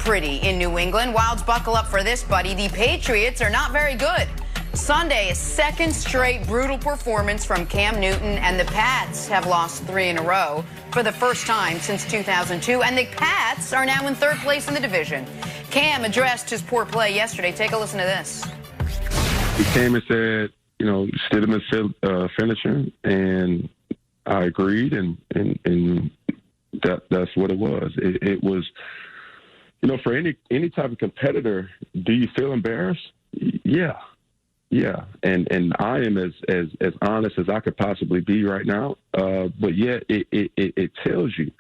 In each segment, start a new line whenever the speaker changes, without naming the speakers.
pretty in New England. Wilds, buckle up for this, buddy. The Patriots are not very good. Sunday, a second straight brutal performance from Cam Newton, and the Pats have lost 3 in a row for the first time since 2002, and the Pats are now in 3rd place in the division. Cam addressed his poor play yesterday. Take a listen to this.
He came and said, Stidham is finishing, and I agreed, and that's what it was. It was, for any type of competitor, do you feel embarrassed? Yeah. And I am as honest as I could possibly be right now. But yeah, it tells you.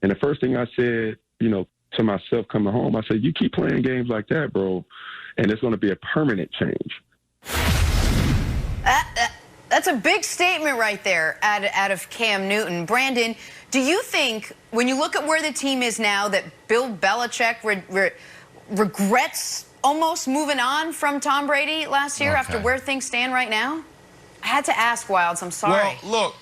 And the first thing I said, to myself coming home, I said, you keep playing games like that, bro, and it's going to be a permanent change.
That's a big statement right there out of Cam Newton. Brandon, do you think, when you look at where the team is now, that Bill Belichick regrets almost moving on from Tom Brady last year after where things stand right now? I had to ask, Wilds. I'm sorry.
Well,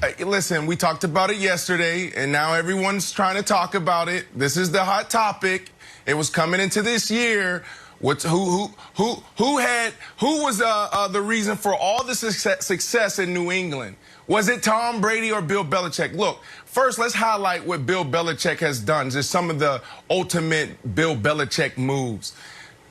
look, listen, we talked about it yesterday, and now everyone's trying to talk about it. This is the hot topic. It was coming into this year. Who was the reason for all the success in New England? Was it Tom Brady or Bill Belichick? Look, first, let's highlight what Bill Belichick has done. Just some of the ultimate Bill Belichick moves.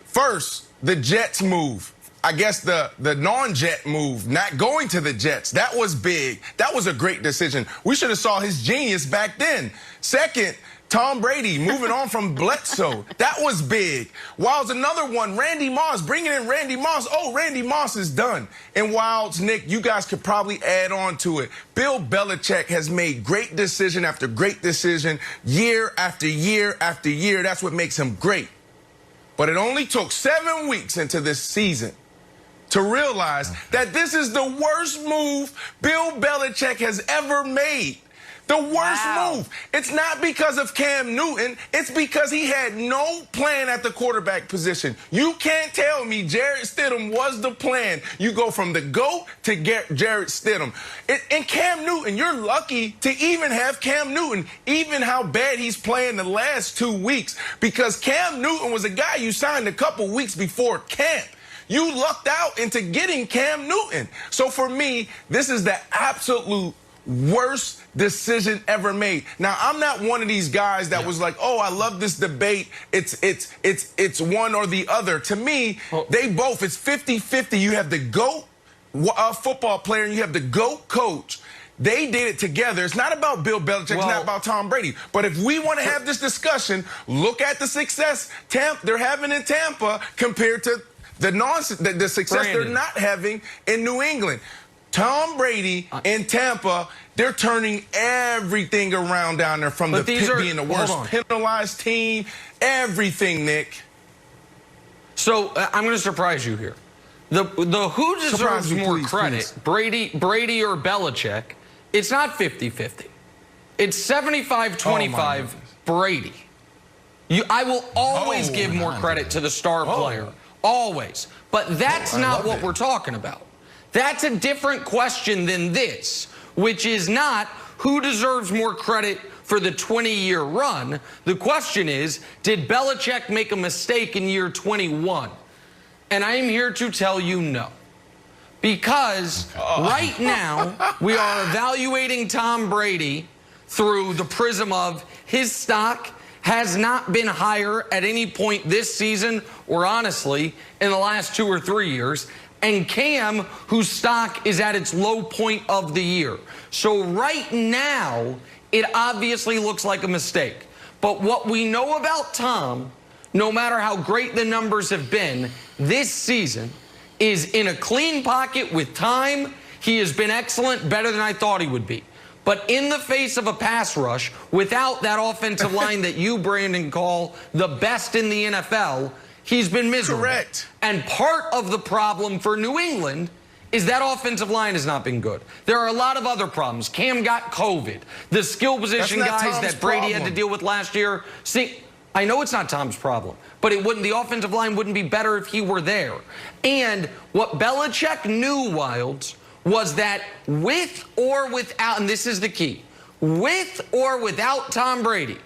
First, the Jets move. I guess the non-Jet move, not going to the Jets. That was big. That was a great decision. We should have saw his genius back then. Second, Tom Brady moving on from Bledsoe. That was big. Wilds, another one, Randy Moss, bringing in Randy Moss. Oh, Randy Moss is done. And Wilds, Nick, you guys could probably add on to it. Bill Belichick has made great decision after great decision, year after year after year. That's what makes him great. But it only took 7 weeks into this season to realize that this is the worst move Bill Belichick has ever made. The worst move. It's not because of Cam Newton. It's because he had no plan at the quarterback position. You can't tell me Jarrett Stidham was the plan. You go from the GOAT to Jarrett Stidham. And Cam Newton, you're lucky to even have Cam Newton, even how bad he's playing the last 2 weeks, because Cam Newton was a guy you signed a couple weeks before camp. You lucked out into getting Cam Newton. So for me, this is the absolute worst decision ever made. Now, I'm not one of these guys that was like, oh, I love this debate. It's one or the other. To me, they both, it's 50-50. You have the GOAT football player and you have the GOAT coach. They did it together. It's not about Bill Belichick. It's not about Tom Brady. But if we want to have this discussion, look at the success they're having in Tampa compared to the success they're not having in New England. Tom Brady in Tampa, they're turning everything around down there, from being the worst penalized team, everything, Nick.
So I'm going to surprise you here. The who deserves more credit, Brady or Belichick, it's not 50-50. It's 75-25 Brady. I will always give more credit to the star player. Always. But that's not what we're talking about. That's a different question than this, which is not who deserves more credit for the 20-year run. The question is, did Belichick make a mistake in year 21? And I am here to tell you no. Because right now, we are evaluating Tom Brady through the prism of his stock has not been higher at any point this season, or honestly, in the last 2 or 3 years. And Cam, whose stock is at its low point of the year. So right now, it obviously looks like a mistake. But what we know about Tom, no matter how great the numbers have been this season, is in a clean pocket with time. He has been excellent, better than I thought he would be. But in the face of a pass rush, without that offensive line that you, Brandon, call the best in the NFL, he's been miserable.
Correct.
And part of the problem for New England is that offensive line has not been good. There are a lot of other problems. Cam got COVID. The skill position guys that Brady had to deal with last year. See, I know it's not Tom's problem, but the offensive line wouldn't be better if he were there. And what Belichick knew, Wilds, was that with or without, and this is the key, with or without Tom Brady,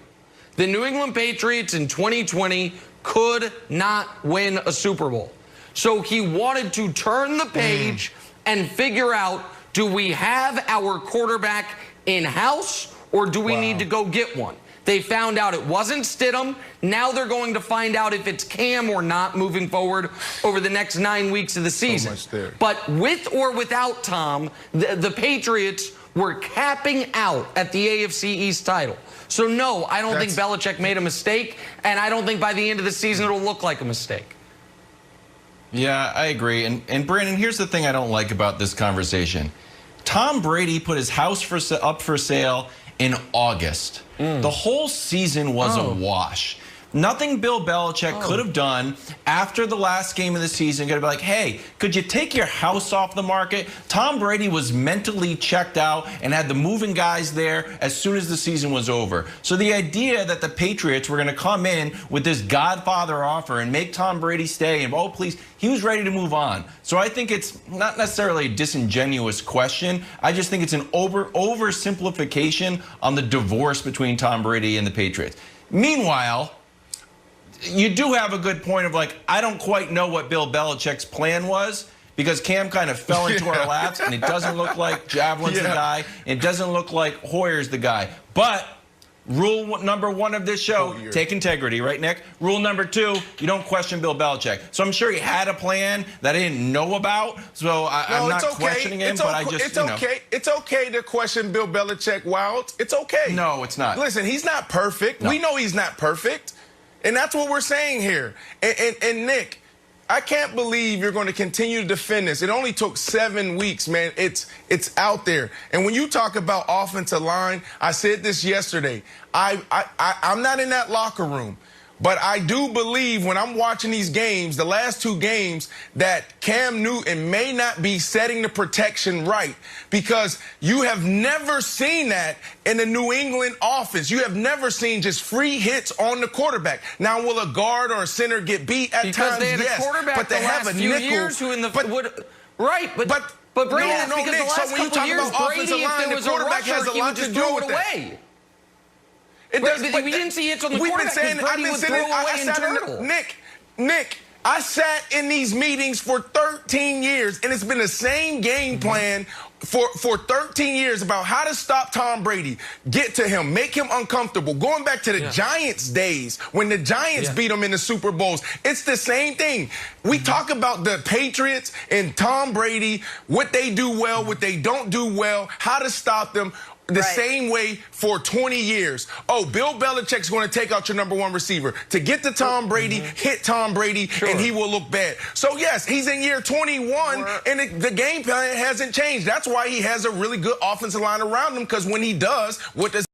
the New England Patriots in 2020 could not win a Super Bowl. So he wanted to turn the page and figure out, do we have our quarterback in-house or do we need to go get one? They found out it wasn't Stidham. Now they're going to find out if it's Cam or not moving forward over the next 9 weeks of the season. But with or without Tom, the Patriots were capping out at the AFC East title. So no, I don't think Belichick made a mistake, and I don't think by the end of the season it'll look like a mistake.
Yeah, I agree. And Brandon, here's the thing I don't like about this conversation. Tom Brady put his house up for sale in August. The whole season was a wash. Nothing Bill Belichick could have done after the last game of the season could have been like, hey, could you take your house off the market? Tom Brady was mentally checked out and had the moving guys there as soon as the season was over. So the idea that the Patriots were going to come in with this Godfather offer and make Tom Brady stay and, oh, please, he was ready to move on. So I think it's not necessarily a disingenuous question. I just think it's an oversimplification on the divorce between Tom Brady and the Patriots. Meanwhile, you do have a good point of like, I don't quite know what Bill Belichick's plan was because Cam kind of fell into our laps and it doesn't look like Javelin's the guy. It doesn't look like Hoyer's the guy. But rule number one of this show, take integrity, right, Nick? Rule number two, you don't question Bill Belichick. So I'm sure he had a plan that I didn't know about. So I'm not questioning him, but I just,
It's okay to question Bill Belichick, Wild. It's okay.
No, it's not.
Listen, he's not perfect. No. We know he's not perfect. And that's what we're saying here. And Nick, I can't believe you're going to continue to defend this. It only took 7 weeks, man. It's out there. And when you talk about offensive line, I said this yesterday. I'm not in that locker room. But I do believe when I'm watching these games, the last 2 games, that Cam Newton may not be setting the protection right because you have never seen that in the New England offense. You have never seen just free hits on the quarterback. Now, will a guard or a center get beat at
because
times?
They had a quarterback but they have a nickel. Years who in the right, but Brady,
no,
because
Nick,
the last
so when you talk
years,
about
Brady,
offensive line, the quarterback has a lot to do with that.
We didn't see hits on the quarterback because Brady would throw away internal.
Nick, I sat in these meetings for 13 years, and it's been the same game plan for 13 years about how to stop Tom Brady, get to him, make him uncomfortable. Going back to the Giants days when the Giants beat him in the Super Bowls, it's the same thing. We talk about the Patriots and Tom Brady, what they do well, what they don't do well, how to stop them. The same way for 20 years. Oh, Bill Belichick's going to take out your #1 receiver. To get to Tom Brady, hit Tom Brady, and he will look bad. So, yes, he's in year 21, and the game plan hasn't changed. That's why he has a really good offensive line around him, because when he does, what does